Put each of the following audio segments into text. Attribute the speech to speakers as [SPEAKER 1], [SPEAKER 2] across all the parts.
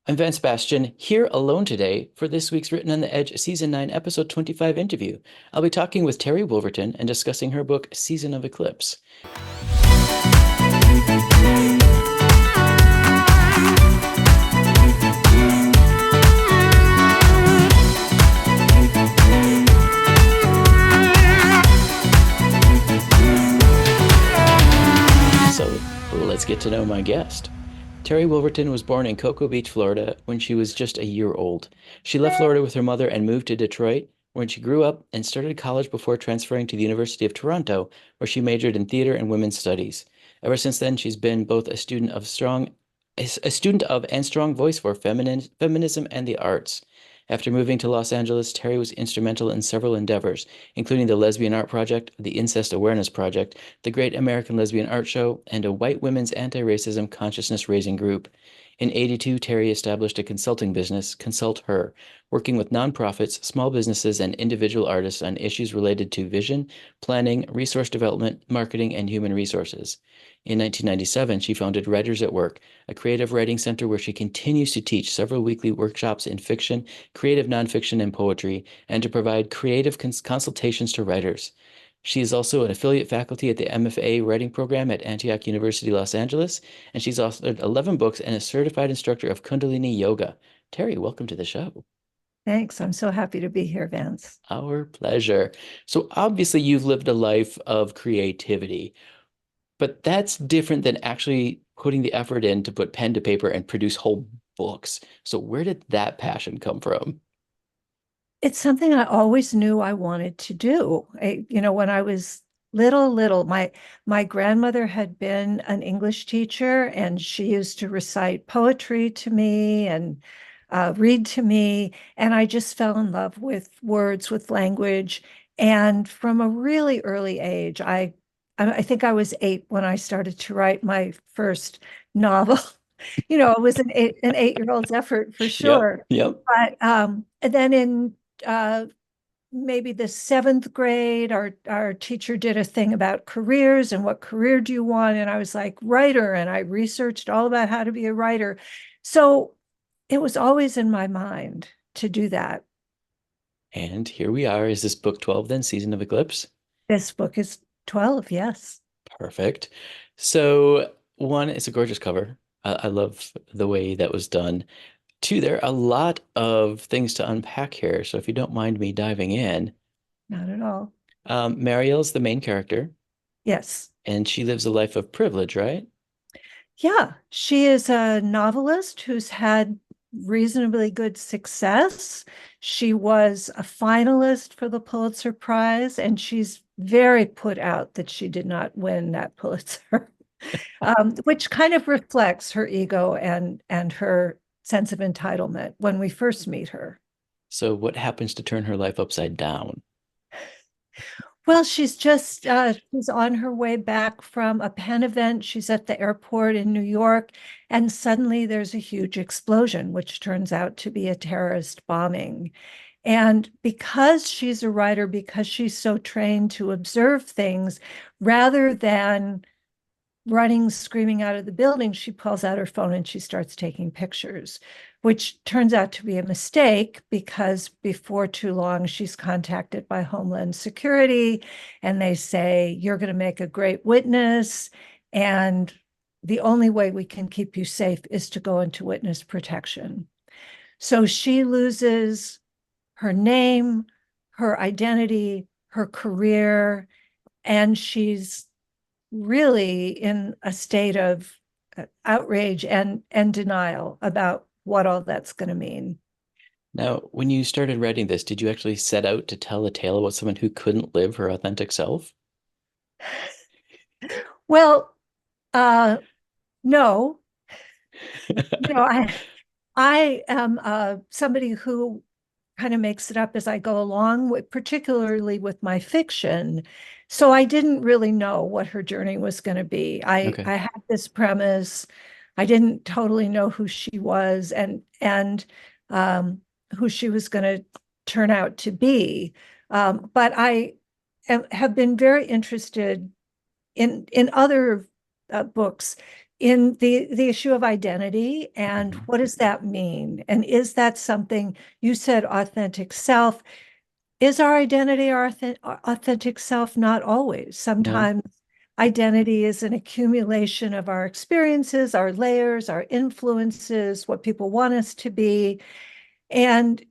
[SPEAKER 1] I'm Van Sebastian, here alone today for this week's Written on the Edge Season 9, Episode 25 interview. I'll be talking with Terry Wolverton and discussing her book, Season of Eclipse. So let's get to know my guest. Terry Wolverton was born in Cocoa Beach, Florida, when she was just a year old. She left Florida with her mother and moved to Detroit, when she grew up and started college before transferring to the University of Toronto, where she majored in theater and women's studies. Ever since then, she's been both a student of and strong voice for feminism and the arts. After moving to Los Angeles, Terry was instrumental in several endeavors, including the Lesbian Art Project, the Incest Awareness Project, the Great American Lesbian Art Show, and a white women's anti-racism consciousness-raising group. In '82, Terry established a consulting business, Consult Her, working with nonprofits, small businesses, and individual artists on issues related to vision, planning, resource development, marketing, and human resources. In 1997, she founded Writers at Work, a creative writing center where she continues to teach several weekly workshops in fiction, creative nonfiction, and poetry, and to provide creative consultations to writers. She is also an affiliate faculty at the MFA writing program at Antioch University, Los Angeles, and she's authored 11 books and a certified instructor of Kundalini Yoga. Terry, welcome to the show.
[SPEAKER 2] Thanks. I'm so happy to be here, Vance.
[SPEAKER 1] Our pleasure. So obviously you've lived a life of creativity, but that's different than actually putting the effort in to put pen to paper and produce whole books. So where did that passion come from?
[SPEAKER 2] It's something I always knew I wanted to do. When I was little, my grandmother had been an English teacher, and she used to recite poetry to me and read to me, and I just fell in love with words, with language. And from a really early age, I think I was 8 when I started to write my first novel. It was an 8-year-old's effort for
[SPEAKER 1] Yep,
[SPEAKER 2] sure.
[SPEAKER 1] yep.
[SPEAKER 2] But and then in uh, maybe the 7th grade, our teacher did a thing about careers and what career do you want? And I was like, writer. And I researched all about how to be a writer. So it was always in my mind to do that.
[SPEAKER 1] And here we are. Is this book 12 then, Season of Eclipse?
[SPEAKER 2] This book is 12, yes.
[SPEAKER 1] Perfect. So, one, it's a gorgeous cover. I love the way that was done. Two, there are a lot of things to unpack here. So, if you don't mind me diving in,
[SPEAKER 2] Not at all.
[SPEAKER 1] Mariel's the main character,
[SPEAKER 2] Yes.
[SPEAKER 1] and she lives a life of privilege, right?
[SPEAKER 2] Yeah, she is a novelist who's had reasonably good success. She was a finalist for the Pulitzer Prize, and she's very put out that she did not win that Pulitzer, which kind of reflects her ego and her sense of entitlement when we first meet her.
[SPEAKER 1] So, what happens to turn her life upside down?
[SPEAKER 2] Well, she's on her way back from a Penn event. She's at the airport in New York, and suddenly there's a huge explosion, which turns out to be a terrorist bombing. And because she's a writer, because she's so trained to observe things, rather than running, screaming out of the building, she pulls out her phone and she starts taking pictures, which turns out to be a mistake because before too long, she's contacted by Homeland Security and they say, you're going to make a great witness. And the only way we can keep you safe is to go into witness protection. So she loses her name, her identity, her career, and she's really in a state of outrage and denial about what all that's going to mean.
[SPEAKER 1] Now, when you started writing this, did you actually set out to tell a tale about someone who couldn't live her authentic self?
[SPEAKER 2] Well, uh, no, you know, I am somebody who kind of makes it up as I go along, particularly with my fiction. So I didn't really know what her journey was going to be.
[SPEAKER 1] Okay.
[SPEAKER 2] I had this premise. I didn't totally know who she was and who she was going to turn out to be. But have been very interested in other books in the issue of identity and
[SPEAKER 1] Mhm.
[SPEAKER 2] what does that mean? And is that something you said authentic self? Is our identity our authentic self? Not always.
[SPEAKER 1] No,
[SPEAKER 2] Sometimes identity is an accumulation of our experiences, our layers, our influences, what people want us to be. And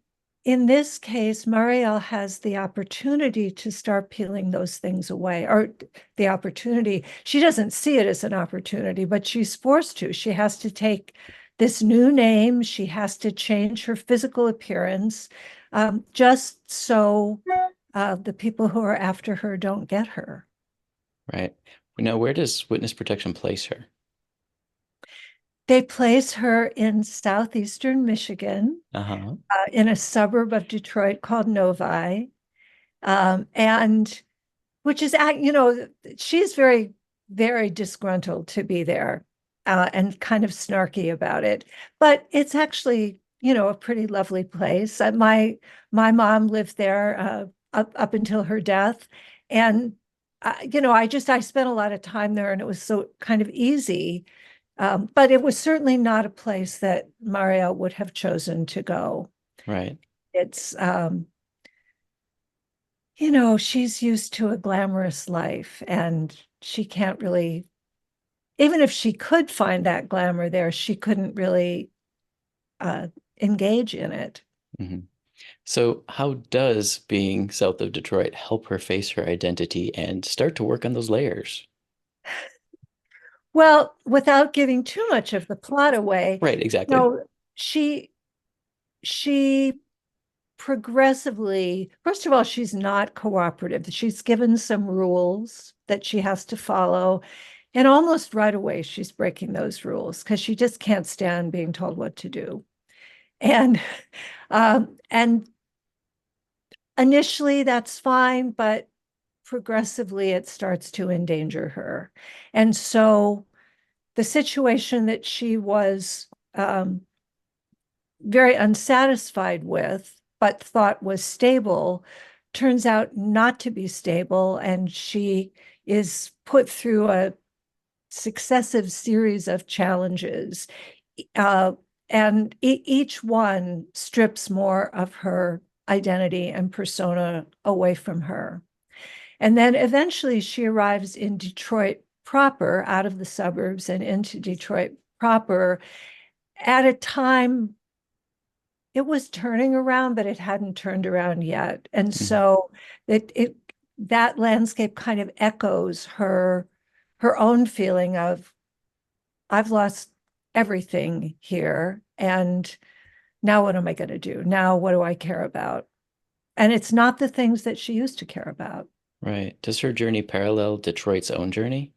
[SPEAKER 2] in this case, Marielle has the opportunity to start peeling those things away, or the opportunity. She doesn't see it as an opportunity, but she's forced to. She has to take this new name. She has to change her physical appearance, just so the people who are after her don't get her.
[SPEAKER 1] right. Now, where does witness protection place her?
[SPEAKER 2] They place her in southeastern Michigan,
[SPEAKER 1] Uh-huh.
[SPEAKER 2] in a suburb of Detroit called Novi. And which is, she's very, very disgruntled to be there, and kind of snarky about it. But it's actually, a pretty lovely place. My mom lived there up until her death, and I spent a lot of time there, and it was so kind of easy. But it was certainly not a place that Mario would have chosen to go.
[SPEAKER 1] Right.
[SPEAKER 2] It's she's used to a glamorous life and she can't really, even if she could find that glamour there, she couldn't really uh, engage in it.
[SPEAKER 1] Hmm. So, how does being south of Detroit help her face her identity and start to work on those layers?
[SPEAKER 2] Well, without giving too much of the plot away,
[SPEAKER 1] Right, exactly.
[SPEAKER 2] no, she she progressively, first of all, she's not cooperative. She's given some rules that she has to follow. And almost right away, she's breaking those rules because she just can't stand being told what to do. And and initially that's fine, but progressively it starts to endanger her. And so the situation that she was very unsatisfied with, but thought was stable, turns out not to be stable. And she is put through a successive series of challenges. Uh, and each one strips more of her identity and persona away from her. And then eventually she arrives in Detroit proper, out of the suburbs and into Detroit proper at a time it was turning around, but it hadn't turned around yet. And
[SPEAKER 1] Mhm.
[SPEAKER 2] so it that landscape kind of echoes her own feeling of I've lost everything here. And now what am I going to do? Now what do I care about? And it's not the things that she used to care about.
[SPEAKER 1] Right. Does her journey parallel Detroit's own journey?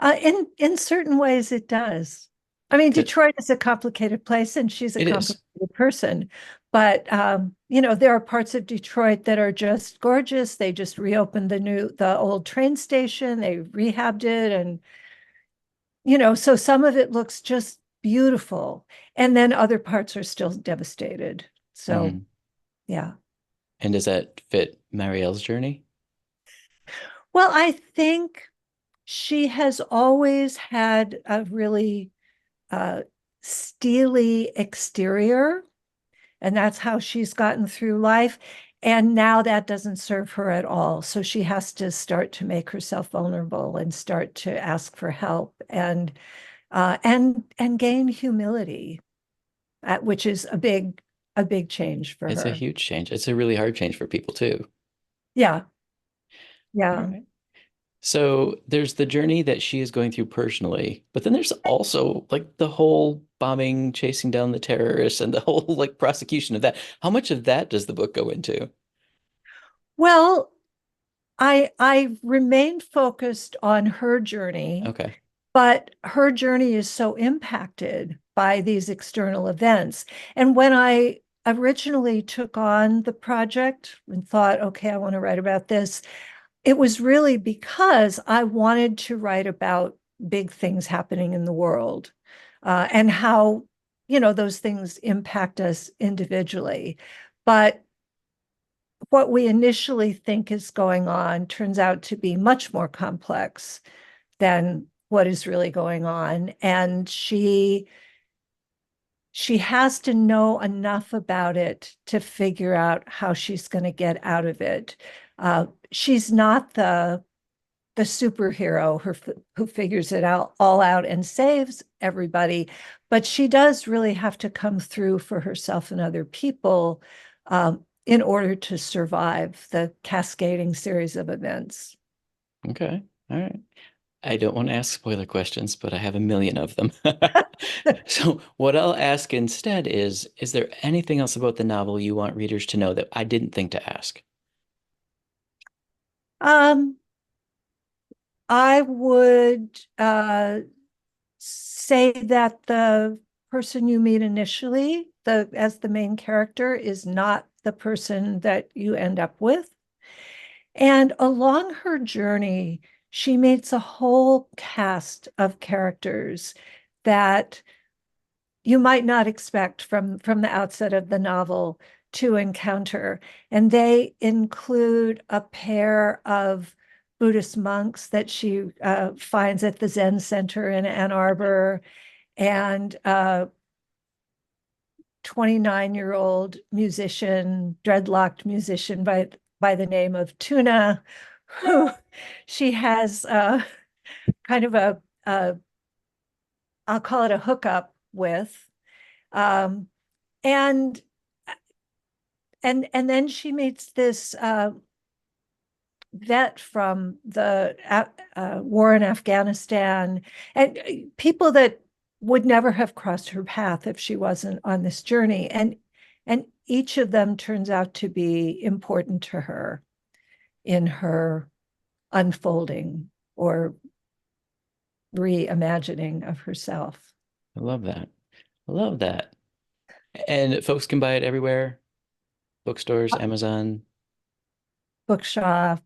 [SPEAKER 2] In certain ways, it does. I mean,
[SPEAKER 1] That
[SPEAKER 2] Detroit is a complicated place, and she's a
[SPEAKER 1] it is.
[SPEAKER 2] complicated person. But there are parts of Detroit that are just gorgeous. They just reopened the old train station. They rehabbed it, and so some of it looks just beautiful, and then other parts are still devastated. So,
[SPEAKER 1] Mhm.
[SPEAKER 2] yeah.
[SPEAKER 1] And does that fit Marielle's journey?
[SPEAKER 2] Well, I think she has always had a really uh, steely exterior, and that's how she's gotten through life. And now that doesn't serve her at all. So she has to start to make herself vulnerable and start to ask for help and gain humility, which is a big change for
[SPEAKER 1] It's a
[SPEAKER 2] her.
[SPEAKER 1] huge change. It's a really hard change for people too.
[SPEAKER 2] Yeah,
[SPEAKER 1] All
[SPEAKER 2] yeah.
[SPEAKER 1] right. So there's the journey that she is going through personally, but then there's also like the whole bombing, chasing down the terrorists, and the whole like prosecution of that. How much of that does the book go into?
[SPEAKER 2] Well, I remain focused on her journey,
[SPEAKER 1] Okay.
[SPEAKER 2] but her journey is so impacted by these external events. And when I originally took on the project and thought, okay, I want to write about this, it was really because I wanted to write about big things happening in the world, and how, those things impact us individually. But what we initially think is going on turns out to be much more complex than what is really going on. And she has to know enough about it to figure out how she's going to get out of it. She's not the superhero who figures it out all out and saves everybody, but she does really have to come through for herself and other people in order to survive the cascading series of events.
[SPEAKER 1] Okay. All right. I don't want to ask spoiler questions, but I have a million of them. So what I'll ask instead is there anything else about the novel you want readers to know that I didn't think to ask?
[SPEAKER 2] um, I would say that the person you meet initially, the as the main character, is not the person that you end up with. And along her journey, she meets a whole cast of characters that you might not expect from the outset of the novel to encounter. And they include a pair of Buddhist monks that she finds at the Zen Center in Ann Arbor, and a 29-year-old musician, dreadlocked musician by the name of Tuna, who she has kind of a I'll call it a hookup with. Um, and and then she meets this vet from the war in Afghanistan, and people that would never have crossed her path if she wasn't on this journey. And each of them turns out to be important to her in her unfolding or reimagining of herself.
[SPEAKER 1] I love that. I love that. And folks can buy it everywhere. Bookstores, Amazon,
[SPEAKER 2] Bookshop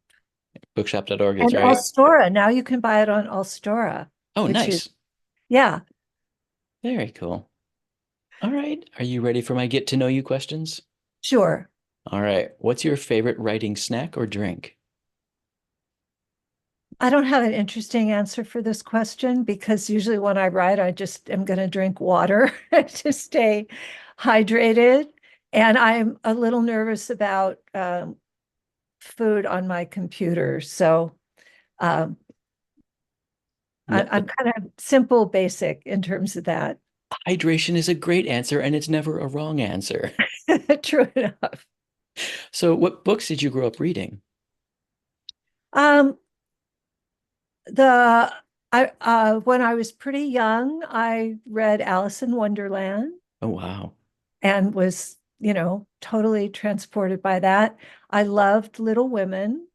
[SPEAKER 1] bookshop.org, that's
[SPEAKER 2] and
[SPEAKER 1] right.
[SPEAKER 2] Allstora. Now you can buy it on Allstora,
[SPEAKER 1] Oh,
[SPEAKER 2] which is,
[SPEAKER 1] nice.
[SPEAKER 2] yeah,
[SPEAKER 1] Very cool. All right. Are you ready for my get to know you questions?
[SPEAKER 2] sure.
[SPEAKER 1] All right. What's your favorite writing snack or drink?
[SPEAKER 2] I don't have an interesting answer for this question because usually when I write, I just am going to drink water to stay hydrated. And I'm a little nervous about food on my computer. So um,
[SPEAKER 1] No,
[SPEAKER 2] I'm kind of simple, basic in terms of that.
[SPEAKER 1] hydration is a great answer, and it's never a wrong answer.
[SPEAKER 2] True enough.
[SPEAKER 1] So, what books did you grow up reading?
[SPEAKER 2] Um, the I When I was pretty young, I read Alice in Wonderland
[SPEAKER 1] Oh, wow.
[SPEAKER 2] and was, totally transported by that. I loved Little Women.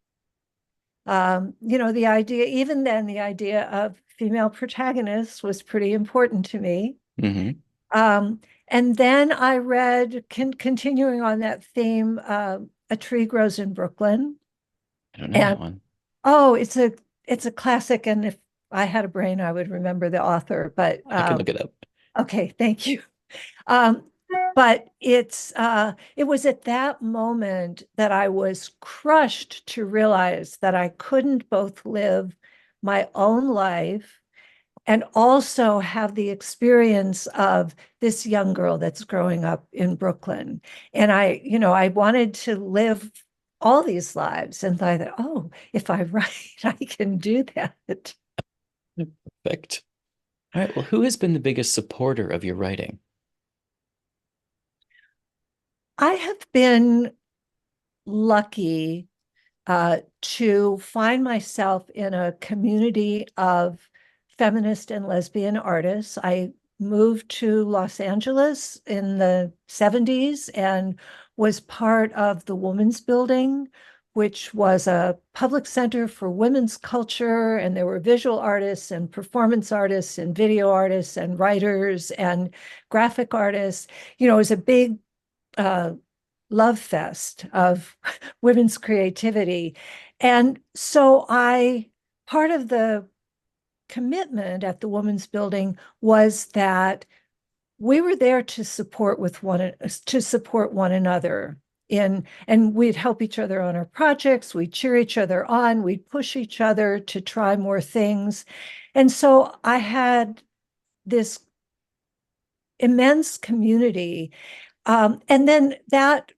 [SPEAKER 2] The idea, even then, the idea of female protagonists was pretty important to me.
[SPEAKER 1] Hmm.
[SPEAKER 2] Um, and then I read, continuing on that theme, A Tree Grows in Brooklyn.
[SPEAKER 1] I don't know
[SPEAKER 2] And
[SPEAKER 1] that one.
[SPEAKER 2] oh, it's a classic. And if I had a brain, I would remember the author. But
[SPEAKER 1] I can look it up.
[SPEAKER 2] okay, thank you. Um, but it was at that moment that I was crushed to realize that I couldn't both live my own life and also have the experience of this young girl that's growing up in Brooklyn. And I wanted to live all these lives. And I thought, oh, if I write, I can do that.
[SPEAKER 1] Perfect. All right. Well, who has been the biggest supporter of your writing?
[SPEAKER 2] I have been lucky to find myself in a community of feminist and lesbian artists. I moved to Los Angeles in the 70s and was part of the Women's Building, which was a public center for women's culture. And there were visual artists and performance artists and video artists and writers and graphic artists. It was a big uh, love fest of women's creativity. And so part of the commitment at the Women's Building was that we were there to support one another. and we'd help each other on our projects, we'd cheer each other on, we'd push each other to try more things. And so I had this immense community. And then that,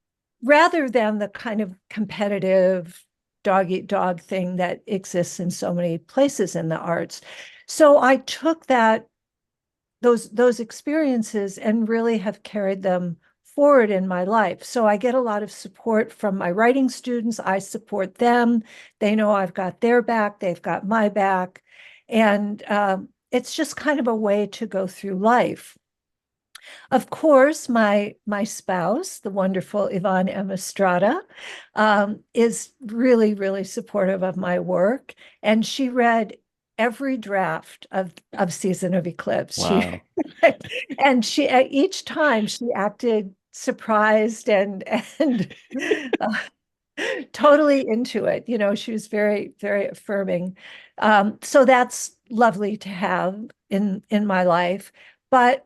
[SPEAKER 2] rather than the kind of competitive dog eat dog thing that exists in so many places in the arts. So I took those experiences and really have carried them forward in my life. So I get a lot of support from my writing students. I support them. They know I've got their back. They've got my back. And it's just kind of a way to go through life. Of course, my spouse, the wonderful Yvonne Estrada, is really, really supportive of my work. And she read every draft of Season of Eclipse. She
[SPEAKER 1] Wow.
[SPEAKER 2] and she each time she acted surprised and uh, totally into it. You know, she was very, very affirming. So that's lovely to have in my life. But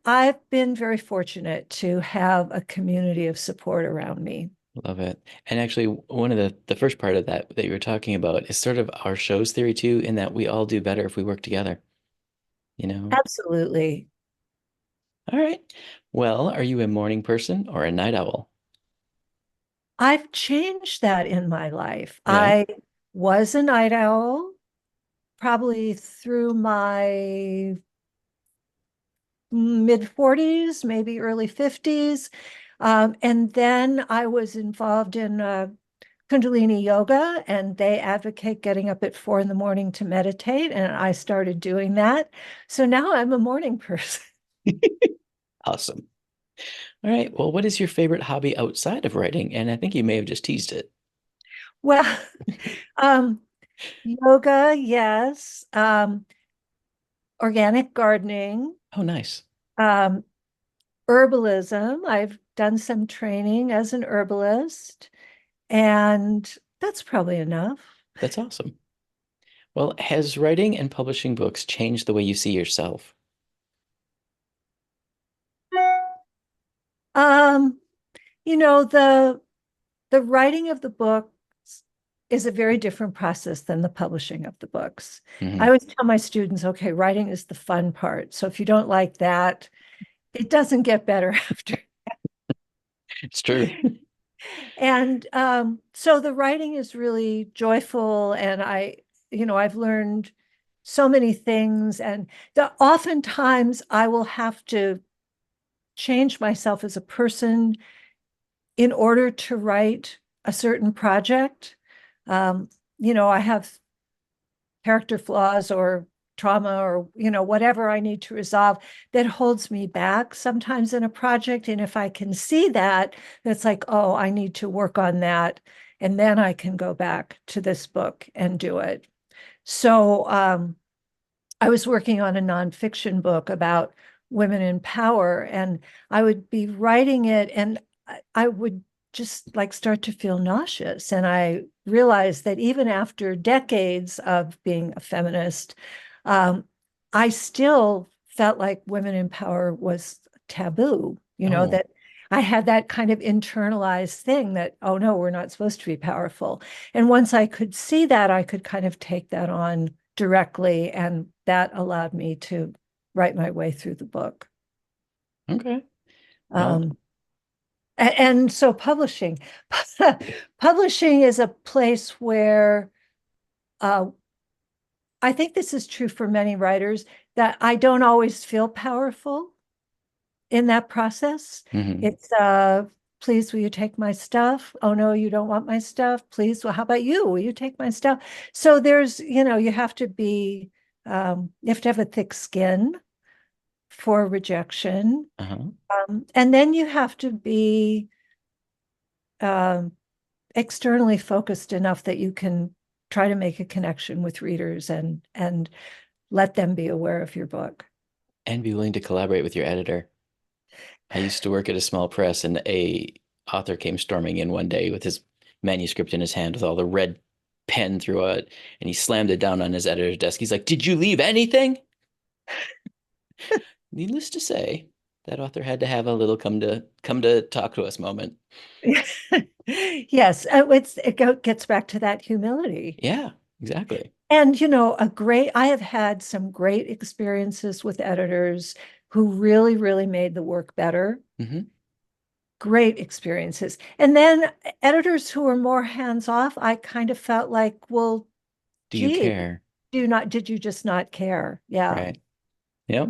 [SPEAKER 2] I've been very fortunate to have a community of support around me.
[SPEAKER 1] Love it. And actually, one of the first part of that you were talking about is sort of our show's theory too, in that we all do better if we work together, you know?
[SPEAKER 2] Absolutely.
[SPEAKER 1] All right. Well, are you a morning person or a night owl?
[SPEAKER 2] I've changed that in my life.
[SPEAKER 1] Yeah.
[SPEAKER 2] I was a night owl probably through my mid 40s, maybe early 50s. And then I was involved in Kundalini yoga, and they advocate getting up at 4 in the morning to meditate. And I started doing that. So now I'm a morning person.
[SPEAKER 1] Awesome. All right. Well, what is your favorite hobby outside of writing? And I think you may have just teased it.
[SPEAKER 2] Well, um, yoga, yes. Organic gardening,
[SPEAKER 1] Oh, nice.
[SPEAKER 2] um, herbalism. I've done some training as an herbalist, and that's probably enough.
[SPEAKER 1] That's awesome. Well, has writing and publishing books changed the way you see yourself?
[SPEAKER 2] Um, you know, the writing of the book is a very different process than the publishing of the books. I
[SPEAKER 1] Hmm.
[SPEAKER 2] always tell my students, okay, writing is the fun part. So if you don't like that, it doesn't get better after.
[SPEAKER 1] It's true.
[SPEAKER 2] And so the writing is really joyful, and I've learned so many things, and oftentimes I will have to change myself as a person in order to write a certain project. Um, I have character flaws or trauma or whatever I need to resolve that holds me back sometimes in a project. And if I can see that, that's like, oh, I need to work on that, and then I can go back to this book and do it. So I was working on a nonfiction book about women in power, and I would be writing it, and I would just like start to feel nauseous. And I realized that even after decades of being a feminist, um, I still felt like women in power was taboo,
[SPEAKER 1] Oh,
[SPEAKER 2] that I had that kind of internalized thing that, oh no, we're not supposed to be powerful. And once I could see that, I could kind of take that on directly, and that allowed me to write my way through the book.
[SPEAKER 1] okay. Well,
[SPEAKER 2] Um, and so publishing is a place where I think this is true for many writers, that I don't always feel powerful in that process.
[SPEAKER 1] mhm.
[SPEAKER 2] It's please, will you take my stuff? Oh no, you don't want my stuff. Please, well, how about you? Will you take my stuff? So there's, you have to be, you have to have a thick skin for rejection.
[SPEAKER 1] Uh-huh.
[SPEAKER 2] And then you have to be um, externally focused enough that you can try to make a connection with readers and let them be aware of your book.
[SPEAKER 1] And be willing to collaborate with your editor. I used to work at a small press, and a author came storming in one day with his manuscript in his hand with all the red pen through it, and he slammed it down on his editor's desk. He's like, "Did you leave anything?" Needless to say. That author had to have a little come to talk to us moment.
[SPEAKER 2] Yes, gets back to that humility.
[SPEAKER 1] Yeah, exactly.
[SPEAKER 2] And, I have had some great experiences with editors who really, really made the work better.
[SPEAKER 1] Hmm.
[SPEAKER 2] Great experiences. And then editors who were more hands off, I kind of felt like, well,
[SPEAKER 1] Do you
[SPEAKER 2] gee,
[SPEAKER 1] care?
[SPEAKER 2] did you just not care? Yeah.
[SPEAKER 1] Right. Yep.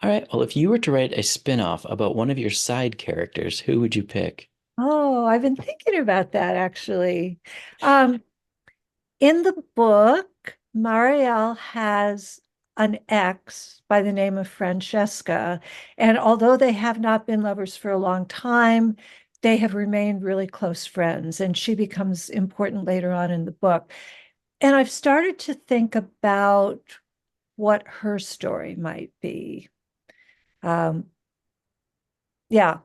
[SPEAKER 1] All right. Well, if you were to write a spin-off about one of your side characters, who would you pick?
[SPEAKER 2] Oh, I've been thinking about that actually. Um, In the book, Marielle has an ex by the name of Francesca. And although they have not been lovers for a long time, they have remained really close friends. And she becomes important later on in the book. And I've started to think about what her story might be. Um, yeah,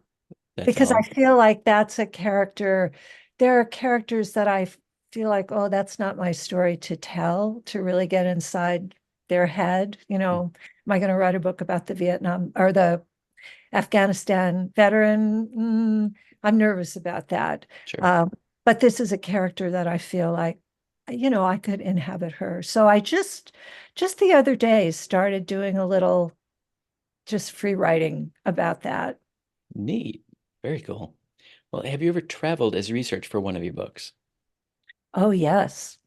[SPEAKER 1] That's
[SPEAKER 2] because I
[SPEAKER 1] all.
[SPEAKER 2] feel like that's a character. There are characters that I feel like, oh, that's not my story to tell, to really get inside their head. Am I going to write a book about the Vietnam or the Afghanistan veteran? I'm nervous about that.
[SPEAKER 1] Sure.
[SPEAKER 2] Um, but this is a character that I feel like, I could inhabit her. So I just the other day started doing a little just free writing about that.
[SPEAKER 1] Neat. Very cool. Well, have you ever traveled as research for one of your books?
[SPEAKER 2] Oh, yes.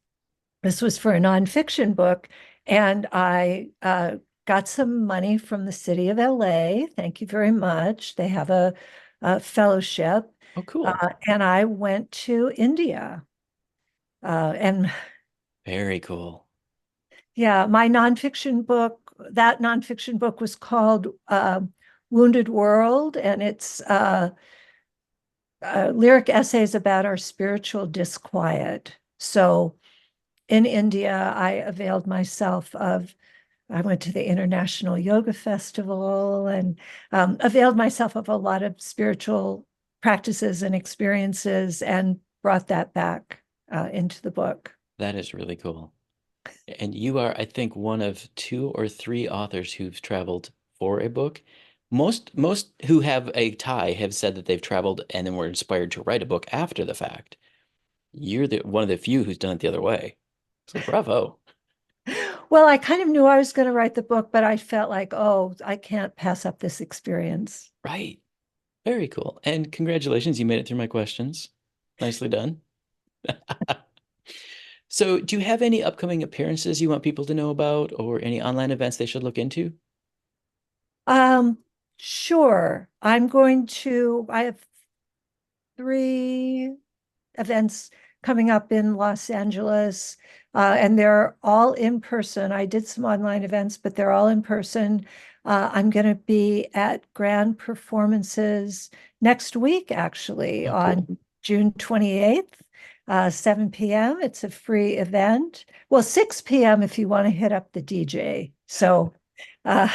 [SPEAKER 2] This was for a nonfiction book, and I got some money from the city of LA. Thank you very much. They have a fellowship,
[SPEAKER 1] Oh, cool.
[SPEAKER 2] and I went to India. And
[SPEAKER 1] Very cool.
[SPEAKER 2] yeah, that nonfiction book was called Wounded World, and it's lyric essays about our spiritual disquiet. So in India, I availed myself of I went to the International Yoga Festival and availed myself of a lot of spiritual practices and experiences and brought that back into the book.
[SPEAKER 1] That is really cool. And you are, I think, one of two or three authors who've traveled for a book. Most who have a tie have said that they've traveled and then were inspired to write a book after the fact. You're the one of the few who's done it the other way. So bravo.
[SPEAKER 2] Well, I kind of knew I was going to write the book, but I felt like, oh, I can't pass up this experience.
[SPEAKER 1] Right. Very cool. And congratulations, you made it through my questions. Nicely done. So, do you have any upcoming appearances you want people to know about or any online events they should look into?
[SPEAKER 2] Um, sure. I have three events coming up in Los Angeles, and they're all in person. I did some online events, but they're all in person. I'm going to be at Grand Performances next week, actually,
[SPEAKER 1] Oh, cool.
[SPEAKER 2] on June 28th, 7 p.m. It's a free event. Well, 6 p.m. if you want to hit up the DJ. So, uh,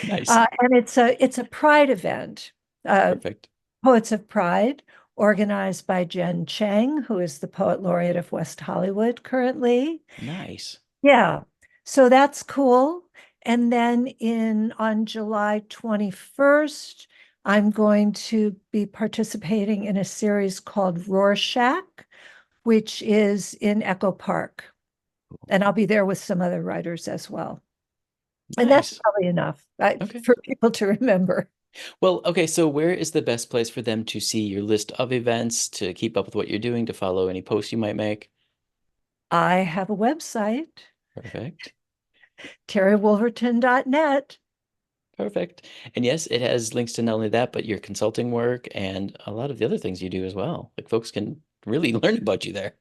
[SPEAKER 1] Nice.
[SPEAKER 2] and it's a Pride event. Uh,
[SPEAKER 1] Perfect.
[SPEAKER 2] Poets of Pride, organized by Jen Chang, who is the Poet Laureate of West Hollywood currently.
[SPEAKER 1] Nice.
[SPEAKER 2] Yeah, so that's cool. And then on July 21st, I'm going to be participating in a series called Rorschach, which is in Echo Park.
[SPEAKER 1] Cool.
[SPEAKER 2] And I'll be there with some other writers as well. And that's
[SPEAKER 1] Nice.
[SPEAKER 2] probably enough
[SPEAKER 1] Okay.
[SPEAKER 2] for people to remember.
[SPEAKER 1] Well, okay, so where is the best place for them to see your list of events, to keep up with what you're doing, to follow any posts you might make?
[SPEAKER 2] I have a website,
[SPEAKER 1] Perfect.
[SPEAKER 2] terrywolverton.net.
[SPEAKER 1] Perfect. And yes, it has links to not only that, but your consulting work and a lot of the other things you do as well. Like folks can really learn about you there.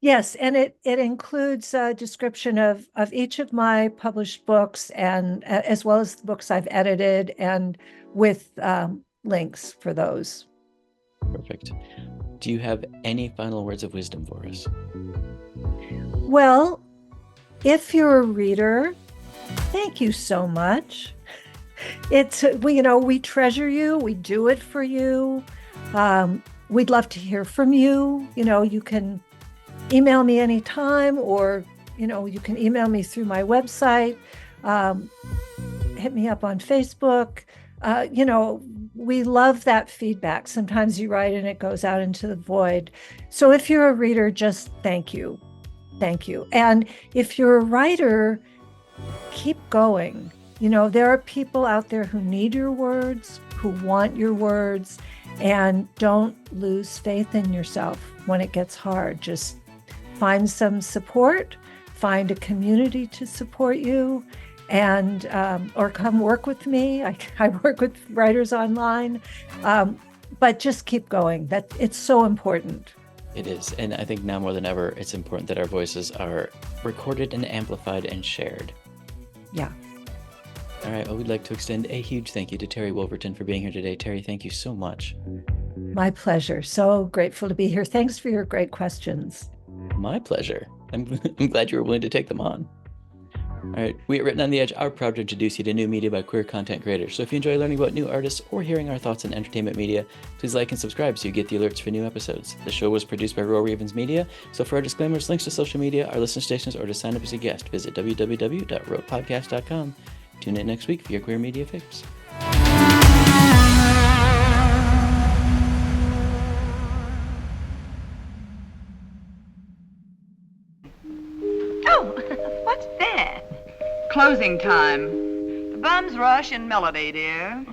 [SPEAKER 2] Yes, and it includes a description of each of my published books and as well as the books I've edited and with links for those.
[SPEAKER 1] Perfect. Do you have any final words of wisdom for us?
[SPEAKER 2] Well, if you're a reader, thank you so much. We treasure you. We do it for you. We'd love to hear from you. You can email me anytime, or you can email me through my website. Hit me up on Facebook. You know, we love that feedback. Sometimes you write and it goes out into the void. So if you're a reader, just thank you. Thank you. And if you're a writer, keep going. You know, there are people out there who need your words, who want your words, and don't lose faith in yourself when it gets hard. Just find some support, find a community to support you, and or come work with me. I work with writers online, but just keep going. That it's so important.
[SPEAKER 1] It is. And I think now more than ever, it's important that our voices are recorded and amplified and shared.
[SPEAKER 2] Yeah.
[SPEAKER 1] All right. Well, we'd like to extend a huge thank you to Terry Wolverton for being here today. Terry, thank you so much.
[SPEAKER 2] My pleasure. So grateful to be here. Thanks for your great questions.
[SPEAKER 1] My pleasure. I'm glad you were willing to take them on. All right, we at Written on the Edge are proud to introduce you to new media by queer content creators. So if you enjoy learning about new artists or hearing our thoughts on entertainment media, please like and subscribe so you get the alerts for new episodes. The show was produced by Royal Ravens Media, so for our disclaimers, links to social media, our listener stations, or to sign up as a guest, visit www.roadpodcast.com. Tune in next week for your queer media fix.
[SPEAKER 3] Oh, what's that? Closing time. The bums rush in melody, dear.